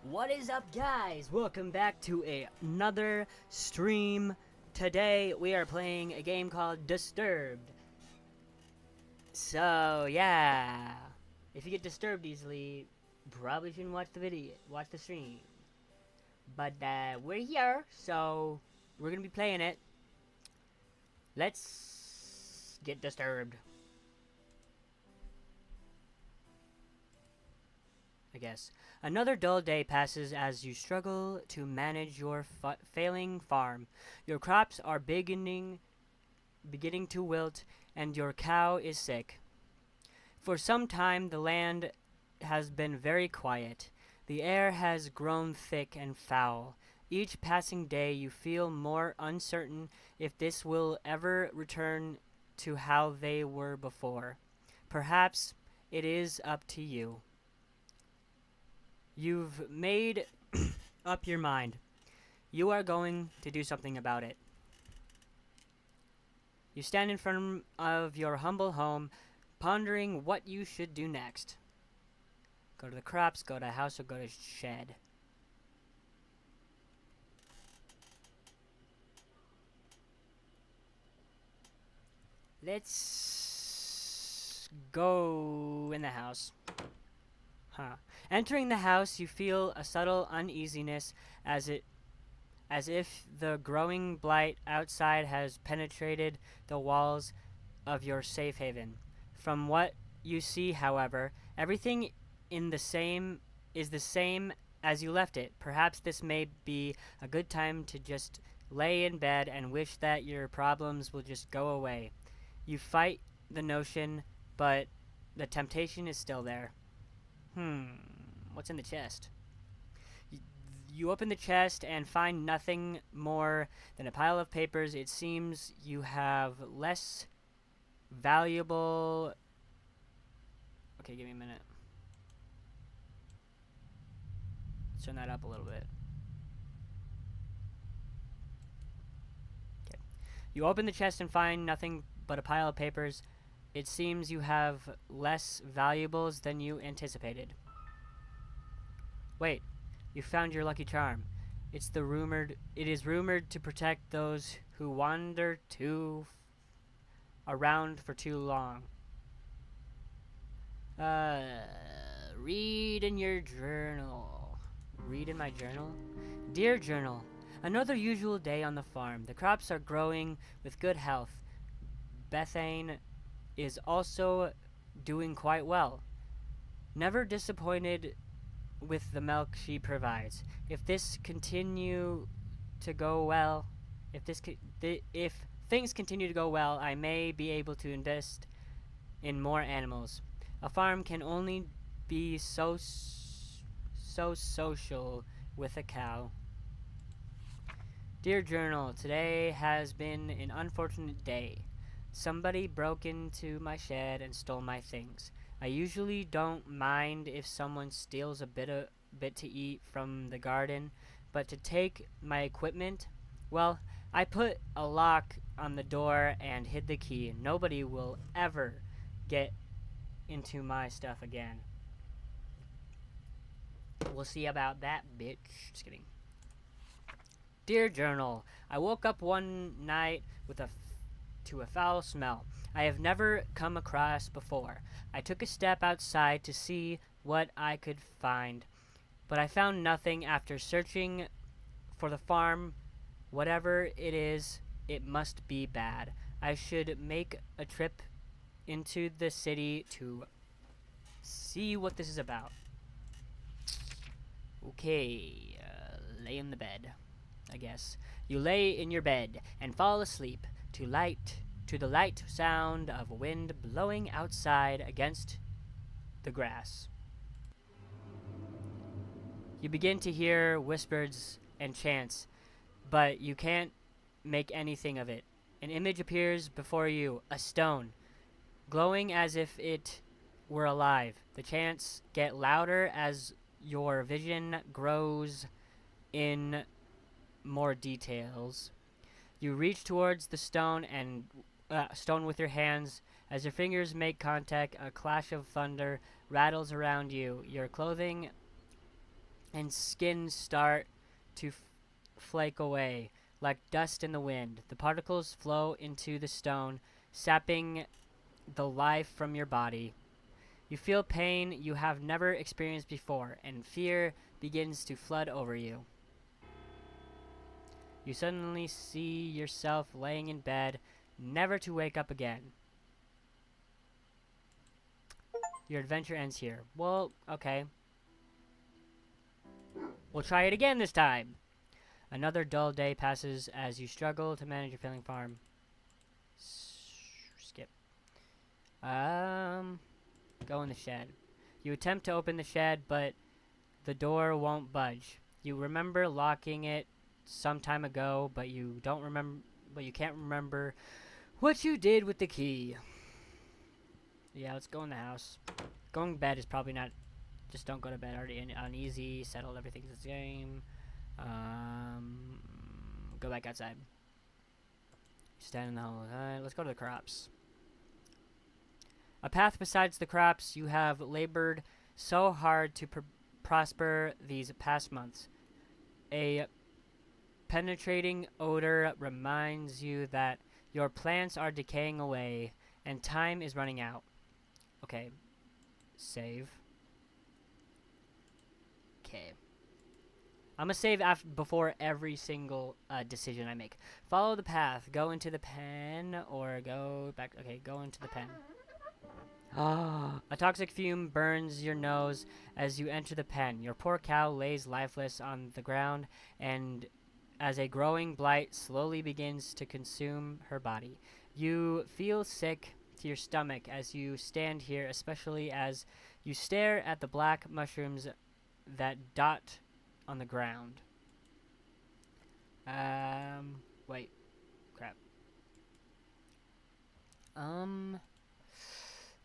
What is up, guys? Welcome back to another stream. Today we are playing a game called Disturbed. So yeah, if you get disturbed easily, probably shouldn't watch the stream. But we're here, so we're gonna be playing it. Let's get disturbed, I guess. Another dull day passes as you struggle to manage your failing farm. Your crops are beginning to wilt, and your cow is sick. For some time, the land has been very quiet. The air has grown thick and foul. Each passing day, you feel more uncertain if this will ever return to how they were before. Perhaps it is up to you. You've made up your mind. You are going to do something about it. You stand in front of your humble home, pondering what you should do next. Go to the crops, go to house, or go to shed. Let's go in the house. Entering the house, you feel a subtle uneasiness as if the growing blight outside has penetrated the walls of your safe haven. From what you see, however, everything is the same as you left it. Perhaps this may be a good time to just lay in bed and wish that your problems will just go away. You fight the notion, but the temptation is still there. What's in the chest? You open the chest and find nothing more than a pile of papers. It seems you have less valuable... Okay, give me a minute. Let's turn that up a little bit. Okay. You open the chest and find nothing but a pile of papers. It seems you have less valuables than you anticipated. Wait, you found your lucky charm. It is rumored to protect those who wander around for too long. Read in your journal. Read in my journal? Dear journal, another usual day on the farm. The crops are growing with good health. Bethane is also doing quite well. Never disappointed with the milk she provides. If this continue to go well, if things continue to go well, I may be able to invest in more animals. A farm can only be so social with a cow. Dear journal, today has been an unfortunate day. Somebody broke into my shed and stole my things. I usually don't mind if someone steals a bit to eat from the garden, but to take my equipment, well, I put a lock on the door and hid the key. Nobody will ever get into my stuff again. We'll see about that, bitch. Just kidding. Dear journal, I woke up one night to a foul smell I have never come across before. I took a step outside to see what I could find, but I found nothing. After searching for the farm, whatever it is, it must be bad. I should make a trip into the city to see what this is about. Okay, lay in the bed, I guess. You lay in your bed and fall asleep to the light sound of wind blowing outside against the grass. You begin to hear whispers and chants, but you can't make anything of it. An image appears before you, a stone, glowing as if it were alive. The chants get louder as your vision grows in more details. You reach towards the stone with your hands. As your fingers make contact, a clash of thunder rattles around you. Your clothing and skin start to flake away like dust in the wind. The particles flow into the stone, sapping the life from your body. You feel pain you have never experienced before, and fear begins to flood over you. You suddenly see yourself laying in bed, never to wake up again. Your adventure ends here. Well, okay. We'll try it again this time. Another dull day passes as you struggle to manage your failing farm. Skip. Go in the shed. You attempt to open the shed, but the door won't budge. You remember locking it some time ago, but you don't remember. But you can't remember what you did with the key. Yeah, let's go in the house. Going to bed is probably not. Just don't go to bed. Already uneasy. Settled. Everything's the same. Go back outside. Stand in the hole. Let's go to the crops. A path besides the crops you have labored so hard to prosper these past months. A penetrating odor reminds you that your plants are decaying away and time is running out. Okay. Save. Okay. I'm gonna save before every single decision I make. Follow the path. Go into the pen or go back. Okay, go into the pen. A toxic fume burns your nose as you enter the pen. Your poor cow lays lifeless on the ground, and as a growing blight slowly begins to consume her body. You feel sick to your stomach as you stand here, especially as you stare at the black mushrooms that dot on the ground. Wait. Crap.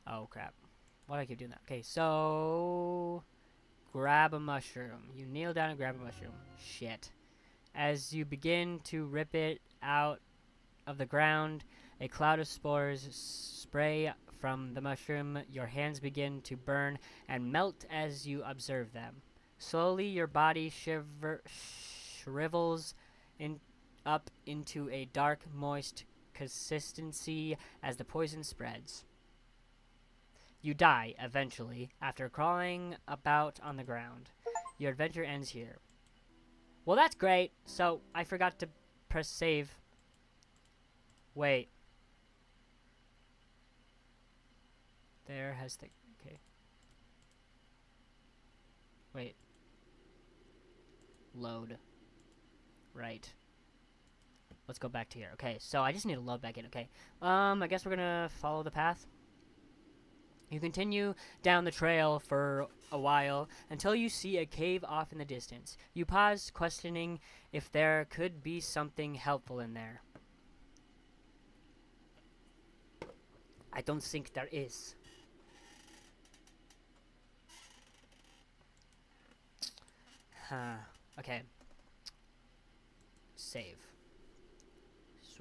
Oh, crap. Why do I keep doing that? Okay, so grab a mushroom. You kneel down and grab a mushroom. Shit. As you begin to rip it out of the ground, a cloud of spores spray from the mushroom. Your hands begin to burn and melt as you observe them. Slowly, your body shrivels up into a dark, moist consistency as the poison spreads. You die, eventually, after crawling about on the ground. Your adventure ends here. Well, that's great. So, I forgot to press save. Wait. There has the... Okay. Wait. Load. Right. Let's go back to here. Okay, so I just need to load back in. Okay. I guess we're gonna follow the path. You continue down the trail for a while until you see a cave off in the distance. You pause, questioning if there could be something helpful in there. I don't think there is. Okay. Save.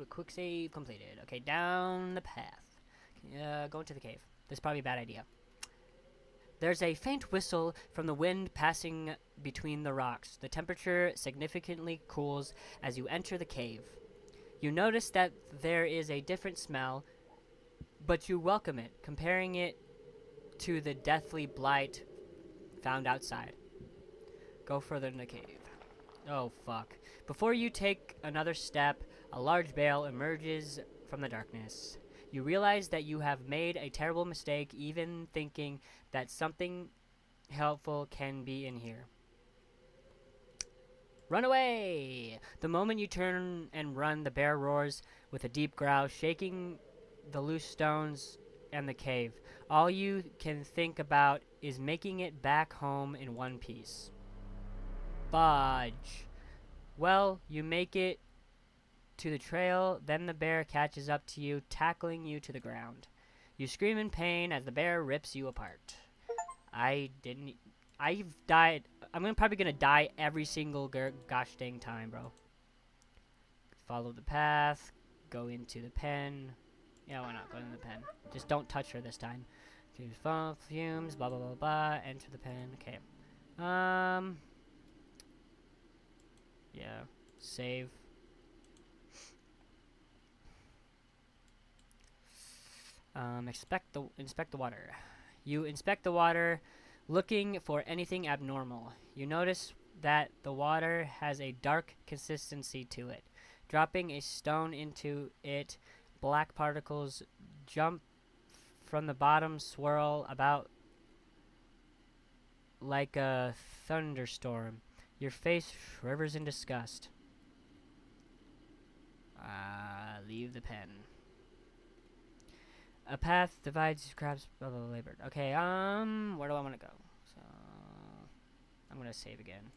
Quick save completed. Okay, down the path. Go into the cave. This is probably a bad idea. There's a faint whistle from the wind passing between the rocks. The temperature significantly cools as you enter the cave. You notice that there is a different smell, but you welcome it, comparing it to the deathly blight found outside. Go further in the cave. Oh, fuck. Before you take another step, a large bale emerges from the darkness. You realize that you have made a terrible mistake, even thinking that something helpful can be in here. Run away! The moment you turn and run, the bear roars with a deep growl, shaking the loose stones and the cave. All you can think about is making it back home in one piece. Fudge. Well, you make it to the trail, then the bear catches up to you, tackling you to the ground. You scream in pain as the bear rips you apart. I've died. Probably gonna die every single gosh dang time, bro. Follow the path. Go into the pen. Yeah, why not? Go into the pen. Just don't touch her this time. Fumes, blah, blah, blah, blah. Enter the pen. Okay. Save. Inspect the water. You inspect the water, looking for anything abnormal. You notice that the water has a dark consistency to it. Dropping a stone into it, black particles jump from the bottom, swirl about like a thunderstorm. Your face shivers in disgust. Leave the pen. A path divides crabs labored. Okay, where do I want to go? So, I'm gonna save again.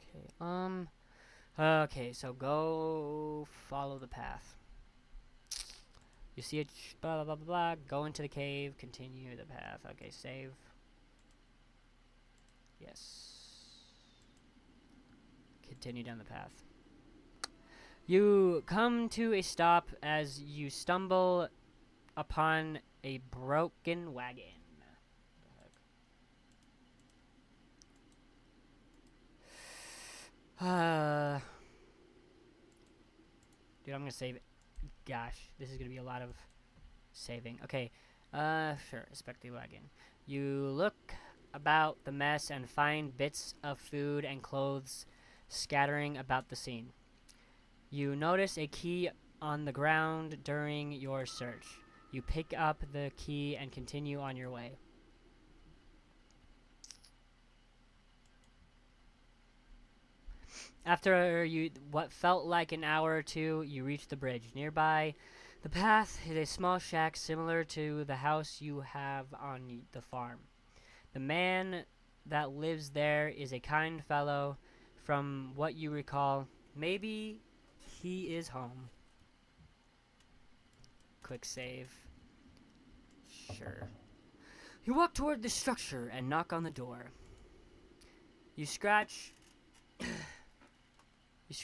Okay, okay, so go follow the path. You see it, blah, blah, blah, blah, go into the cave, continue the path. Okay, save. Yes. Continue down the path. You come to a stop as you stumble upon a broken wagon. Dude, I'm gonna save it. Gosh, this is gonna be a lot of saving. Okay, sure, inspect the wagon. You look about the mess and find bits of food and clothes scattering about the scene. You notice a key on the ground during your search. You pick up the key and continue on your way. After what felt like an hour or two, you reach the bridge. Nearby the path is a small shack similar to the house you have on the farm. The man that lives there is a kind fellow. From what you recall, maybe he is home. Quick save. Sure. You walk toward the structure and knock on the door. You scratch you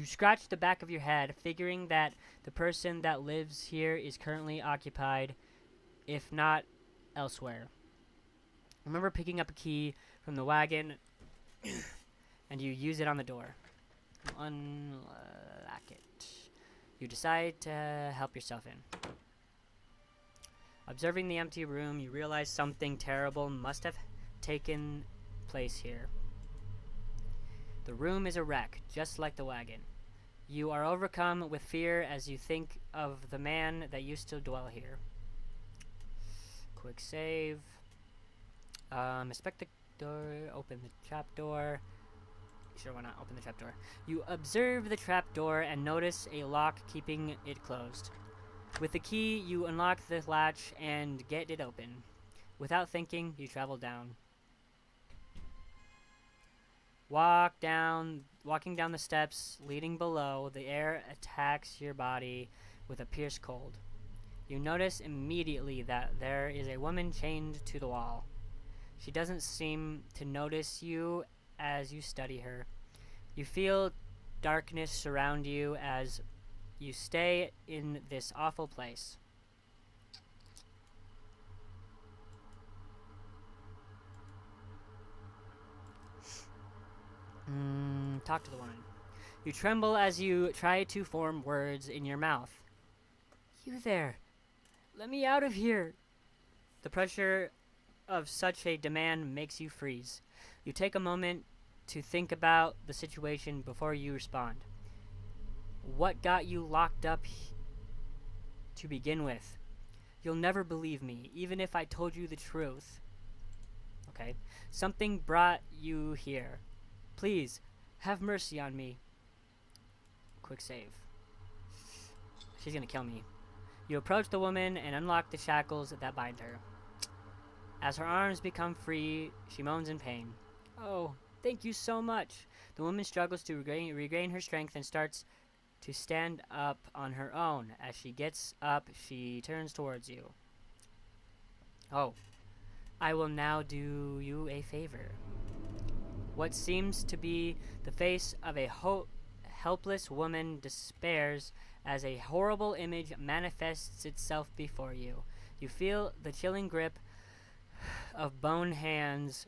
scratch the back of your head, figuring that the person that lives here is currently occupied, if not elsewhere. Remember picking up a key from the wagon, and you use it on the door. Unlock it. You decide to help yourself in. Observing the empty room, you realize something terrible must have taken place here. The room is a wreck, just like the wagon. You are overcome with fear as you think of the man that used to dwell here. Quick save. Inspect the door, open the trapdoor. Sure, why not? Open the trapdoor. You observe the trapdoor and notice a lock keeping it closed. With the key, you unlock the latch and get it open. Without thinking, you travel down. Walking down the steps leading below, the air attacks your body with a pierce cold. You notice immediately that there is a woman chained to the wall. She doesn't seem to notice you as you study her. You feel darkness surround you as you stay in this awful place. Talk to the woman. You tremble as you try to form words in your mouth. You there. Let me out of here. The pressure of such a demand makes you freeze. You take a moment to think about the situation before you respond. What got you locked up to begin with? You'll never believe me, even if I told you the truth. Okay. Something brought you here. Please, have mercy on me. Quick save. She's gonna kill me. You approach the woman and unlock the shackles that bind her. As her arms become free, she moans in pain. Oh, thank you so much. The woman struggles to regain her strength and starts to stand up on her own. As she gets up, she turns towards you. Oh, I will now do you a favor. What seems to be the face of a helpless woman despairs as a horrible image manifests itself before you. You feel the chilling grip of bone hands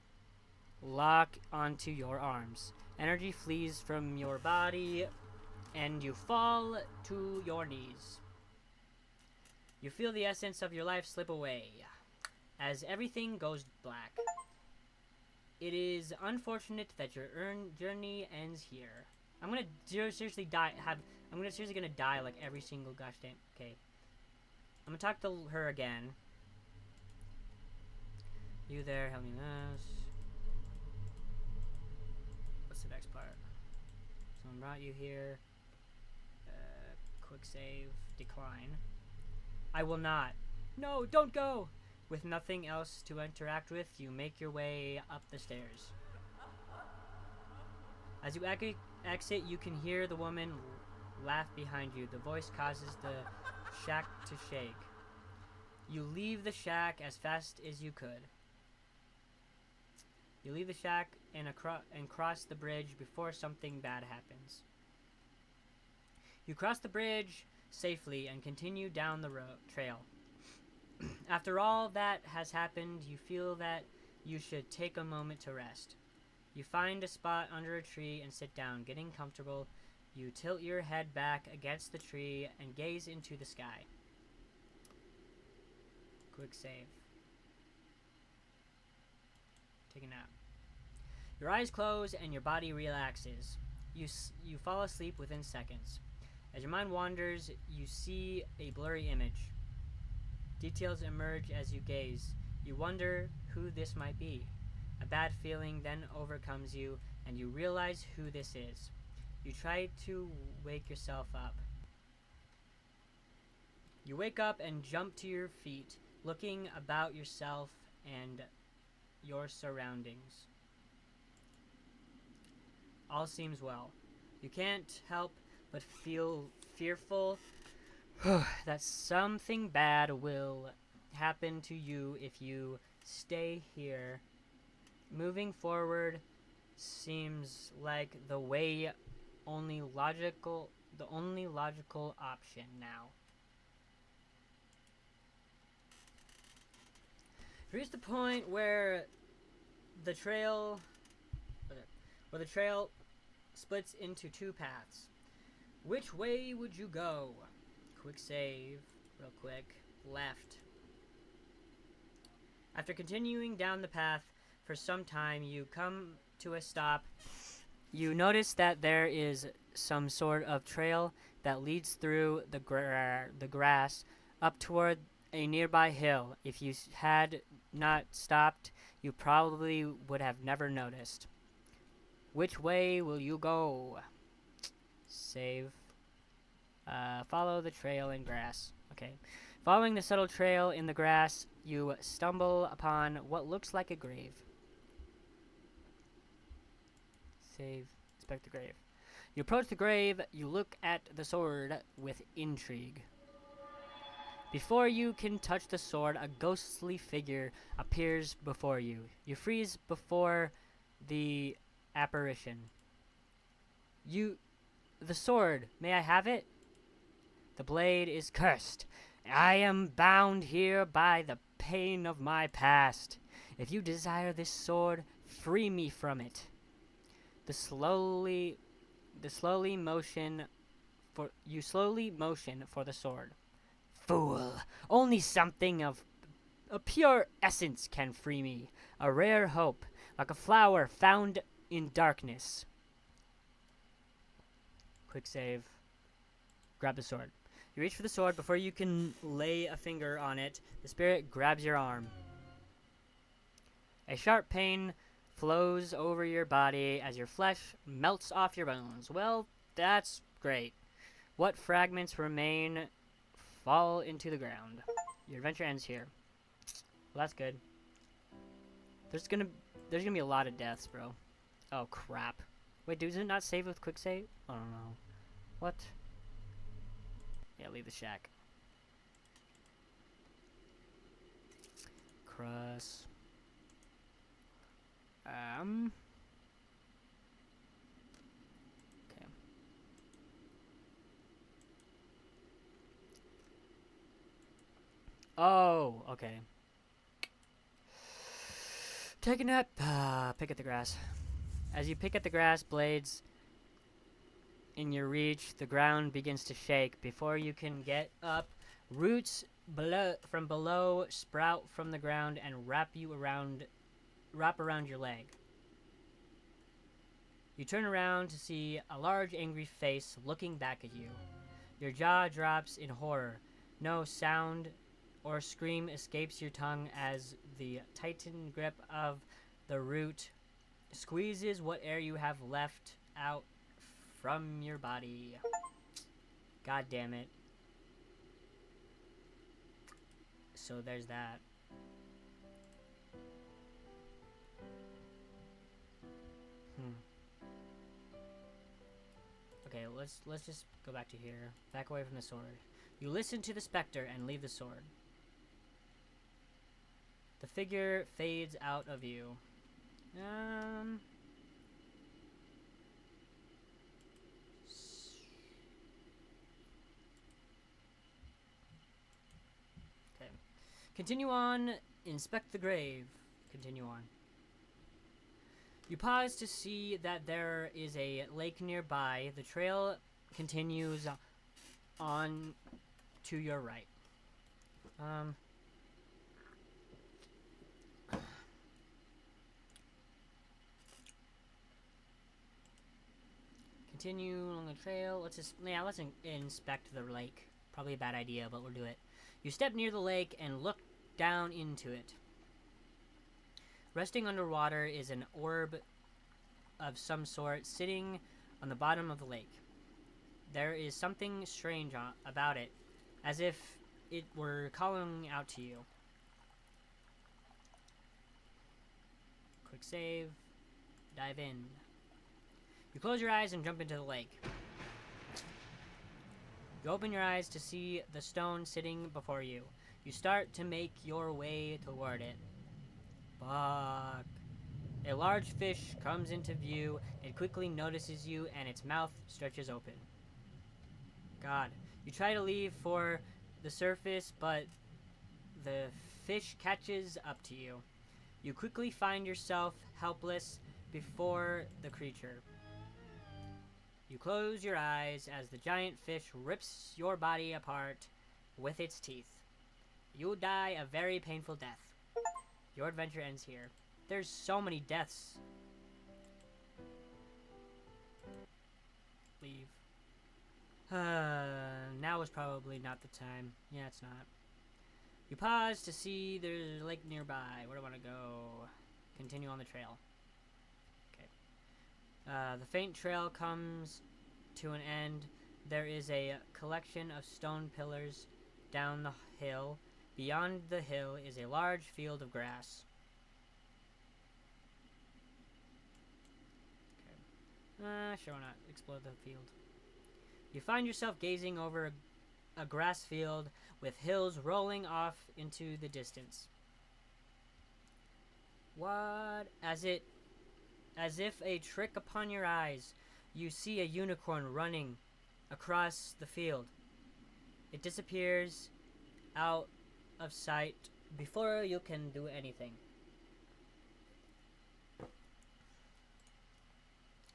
lock onto your arms. Energy flees from your body and you fall to your knees. You feel the essence of your life slip away as everything goes black. It is unfortunate that your journey ends here. I'm gonna seriously die. I'm seriously gonna die like every single gosh damn. Okay. I'm gonna talk to her again. You there? Help me this. What's the next part? Someone brought you here. Quick save. Decline. I will not. No, don't go! With nothing else to interact with, you make your way up the stairs. As you exit, you can hear the woman laugh behind you. The voice causes the shack to shake. You leave the shack as fast as you could. You leave the shack and cross the bridge before something bad happens. You cross the bridge safely and continue down the trail. After all that has happened, you feel that you should take a moment to rest. You find a spot under a tree and sit down. Getting comfortable, you tilt your head back against the tree and gaze into the sky. Quick save. Take a nap. Your eyes close and your body relaxes. You fall asleep within seconds. As your mind wanders, you see a blurry image. Details emerge as you gaze. You wonder who this might be. A bad feeling then overcomes you, and you realize who this is. You try to wake yourself up. You wake up and jump to your feet, looking about yourself and your surroundings. All seems well. You can't help but feel fearful that something bad will happen to you if you stay here. Moving forward seems like the only logical option now. Reach the point where the trail splits into two paths. Which way would you go? Quick save, real quick. Left. After continuing down the path for some time, you come to a stop. You notice that there is some sort of trail that leads through the grass up toward a nearby hill. If you had not stopped, you probably would have never noticed. Which way will you go? Save. Follow the trail in grass. Okay. Following the subtle trail in the grass, you stumble upon what looks like a grave. Save. Inspect the grave. You approach the grave. You look at the sword with intrigue. Before you can touch the sword, a ghostly figure appears before you. You freeze before the apparition. The sword, may I have it? The blade is cursed. I am bound here by the pain of my past. If you desire this sword, free me from it. You slowly motion for the sword. Fool! Only something of a pure essence can free me. A rare hope, like a flower found in darkness. Quick save. Grab the sword. You reach for the sword. Before you can lay a finger on it, the spirit grabs your arm. A sharp pain flows over your body as your flesh melts off your bones. Well, that's great. What fragments remain fall into the ground. Your adventure ends here. Well, that's good. There's gonna be a lot of deaths, bro. Oh crap. Wait, does it not save with quick save? I don't know. What? Yeah, leave the shack. Cross. Okay. Oh, okay. Take a nap. Pick at the grass. As you pick at the grass blades in your reach, the ground begins to shake. Before you can get up, roots from below sprout from the ground and wrap around your leg. You turn around to see a large angry face looking back at you. Your jaw drops in horror. No sound or scream escapes your tongue as the tightened grip of the root squeezes what air you have left out from your body. God damn it. So there's that. Okay, let's just go back to here. Back away from the sword. You listen to the specter and leave the sword. The figure fades out of view. Okay. Continue on. Inspect the grave. Continue on. You pause to see that there is a lake nearby. The trail continues on to your right. Continue along the trail. Let's inspect the lake. Probably a bad idea, but we'll do it. You step near the lake and look down into it. Resting underwater is an orb of some sort sitting on the bottom of the lake. There is something strange about it, as if it were calling out to you. Quick save. Dive in. You close your eyes and jump into the lake. You open your eyes to see the stone sitting before you. You start to make your way toward it. Fuck. A large fish comes into view. It quickly notices you and its mouth stretches open. God. You try to leave for the surface, but the fish catches up to you. You quickly find yourself helpless before the creature. You close your eyes as the giant fish rips your body apart with its teeth. You die a very painful death. Your adventure ends here. There's so many deaths. Leave. Now is probably not the time. Yeah, it's not. You pause to see there's a lake nearby. Where do I want to go? Continue on the trail. Okay. The faint trail comes to an end. There is a collection of stone pillars down the hill. Beyond the hill is a large field of grass. Okay. Sure, why not? Explore the field. You find yourself gazing over a grass field with hills rolling off into the distance. What? As if a trick upon your eyes, you see a unicorn running across the field. It disappears out of sight before you can do anything.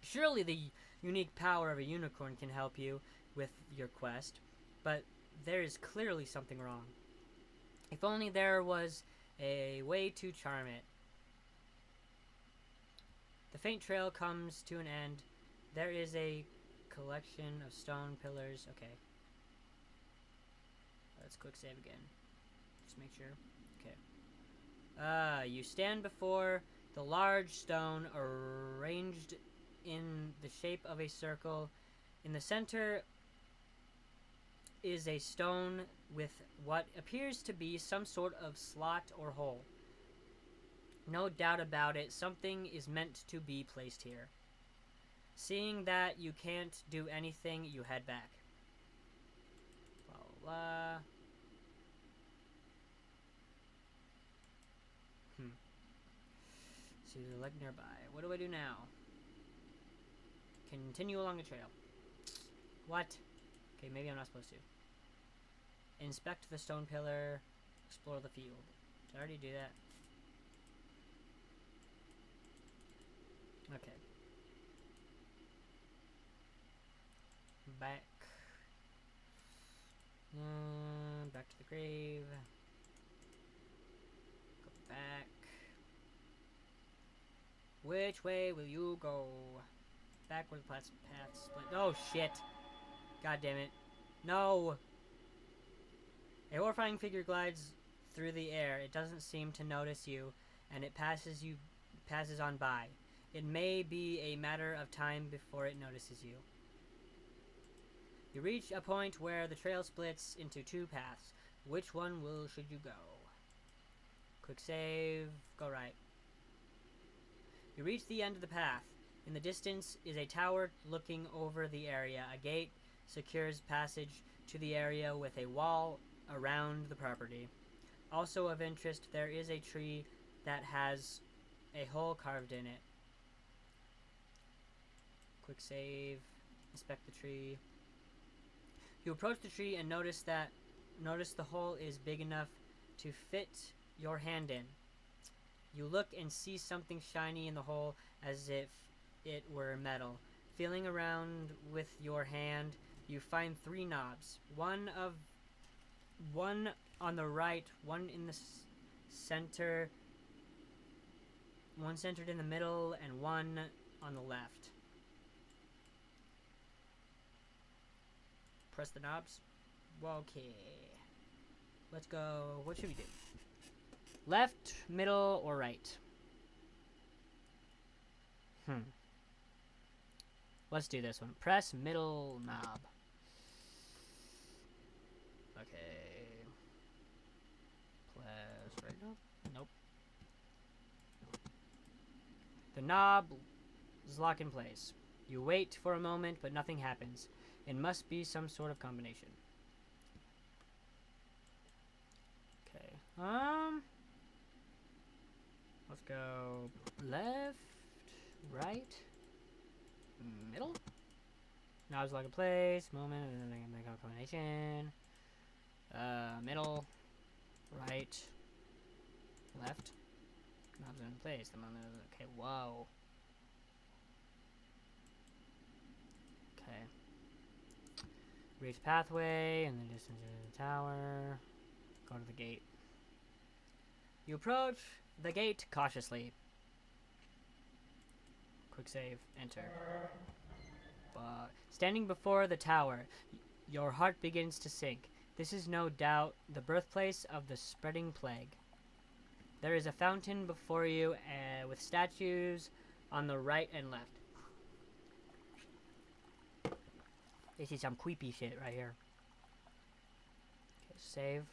Surely the unique power of a unicorn can help you with your quest, but there is clearly something wrong. If only there was a way to charm it. The faint trail comes to an end. There is a collection of stone pillars. Okay. Let's quick save again. Just make sure. Okay. You stand before the large stone arranged in the shape of a circle. In the center is a stone with what appears to be some sort of slot or hole. No doubt about it, something is meant to be placed here. Seeing that you can't do anything, you head back. Blah, blah, blah. See the lake nearby. What do I do now? Continue along the trail. What? Okay, maybe I'm not supposed to. Inspect the stone pillar. Explore the field. Did I already do that? Okay. Back. Back to the grave. Go back. Which way will you go? Back where the path split. Oh shit! God damn it! No! A horrifying figure glides through the air. It doesn't seem to notice you, and it passes on by. It may be a matter of time before it notices you. You reach a point where the trail splits into two paths. Which one should you go? Quick save. Go right. You reach the end of the path. In the distance is a tower looking over the area. A gate secures passage to the area with a wall around the property. Also of interest, there is a tree that has a hole carved in it. Quick save. Inspect the tree. You approach the tree and notice the hole is big enough to fit your hand in. You look and see something shiny in the hole as if it were metal. Feeling around with your hand, you find 3 knobs. One on the right, one in the center, one centered in the middle, and one on the left. Press the knobs. Okay. Let's go. What should we do? Left, middle, or right? Let's do this one. Press middle knob. Okay. Press right knob? Nope. The knob is locked in place. You wait for a moment, but nothing happens. It must be some sort of combination. Okay. Let's go left, right, middle. Knobs lock in place. Moment, and then I can make a combination. Middle, right, left. Knobs are in place. The moment. Okay. Whoa. Okay. Reach pathway and the distance to the tower. Go to the gate. You approach the gate cautiously. Quick save. Enter. Standing before the tower, your heart begins to sink. This is no doubt the birthplace of the spreading plague. There is a fountain before you with statues on the right and left. This is some creepy shit right here. Okay, save.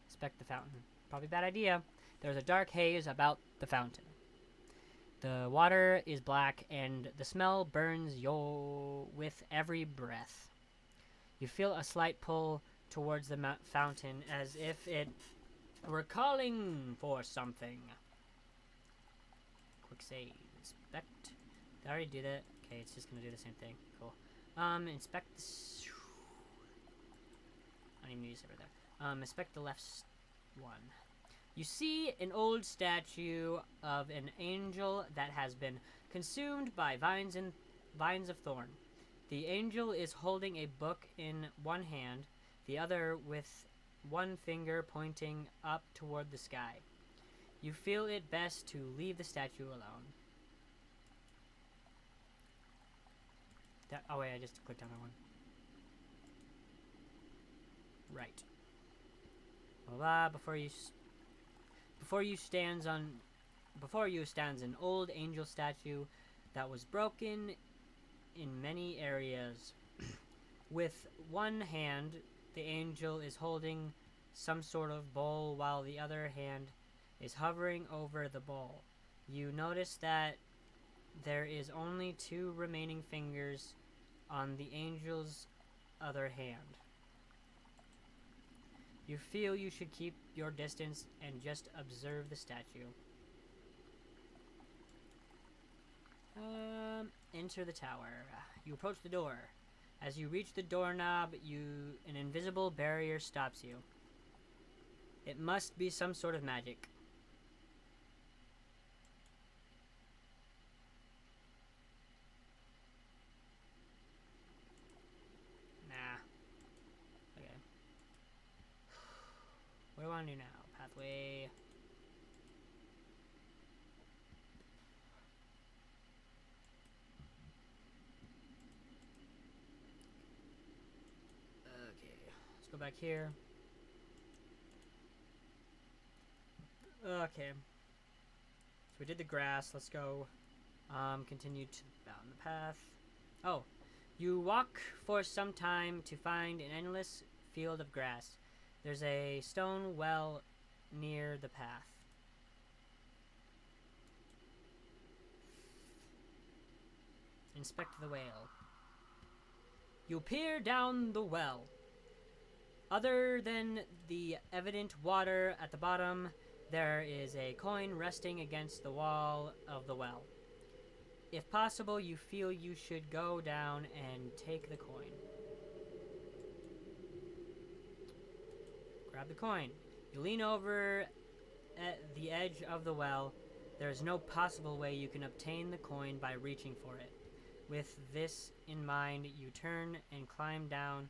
Inspect the fountain. Probably a bad idea. There's a dark haze about the fountain. The water is black and the smell burns you with every breath. You feel a slight pull towards the fountain as if it were calling for something. Quick save. Inspect. Did I already do that? Okay, it's just gonna do the same thing. Cool. Inspect this. I don't even use it right there. Inspect the left one. You see an old statue of an angel that has been consumed by vines of thorn. The angel is holding a book in one hand, the other with one finger pointing up toward the sky. You feel it best to leave the statue alone. Oh wait, I just clicked on that one. Right. Blah, before you stands an old angel statue that was broken in many areas. With one hand, the angel is holding some sort of bowl while the other hand is hovering over the bowl. You notice that there is only 2 remaining fingers on the angel's other hand. You feel you should keep your distance and just observe the statue. Enter the tower. You approach the door. As you reach the doorknob, an invisible barrier stops you. It must be some sort of magic. want to do now? Pathway. Okay, let's go back here. Okay. So we did the grass. Let's go. Continue to down the path. Oh, you walk for some time to find an endless field of grass. There's a stone well near the path. Inspect the whale. You peer down the well. Other than the evident water at the bottom, there is a coin resting against the wall of the well. If possible, you feel you should go down and take the coin. Grab the coin. You lean over at the edge of the well. There is no possible way you can obtain the coin by reaching for it. With this in mind, you turn and climb down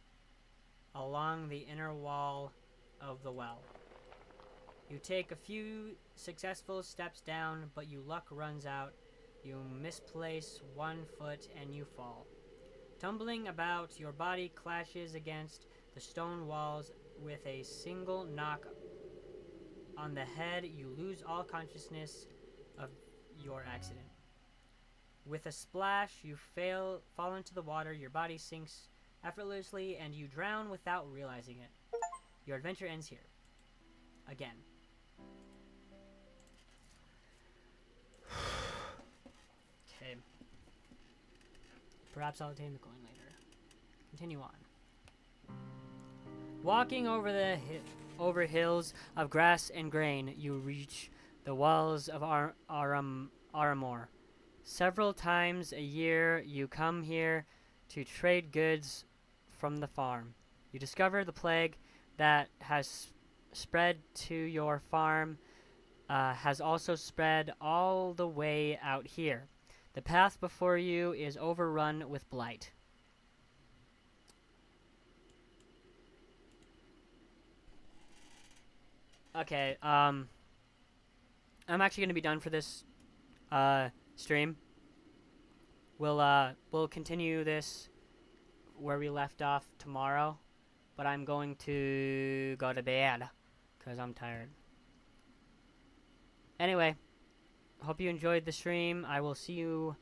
along the inner wall of the well. You take a few successful steps down, but your luck runs out. You misplace one foot and you fall. Tumbling about, your body clashes against the stone walls with a single knock on the head. You lose all consciousness of your accident. With a splash, you fall into the water. Your body sinks effortlessly and you drown without realizing it. Your adventure ends here. Again. Okay. Perhaps I'll obtain the coin later. Continue on. Walking over hills of grass and grain, you reach the walls of Aramor. Several times a year, you come here to trade goods from the farm. You discover the plague that has spread to your farm has also spread all the way out here. The path before you is overrun with blight. Okay, I'm actually going to be done for this stream. We'll continue this where we left off tomorrow, but I'm going to go to bed because I'm tired. Anyway, hope you enjoyed the stream. I will see you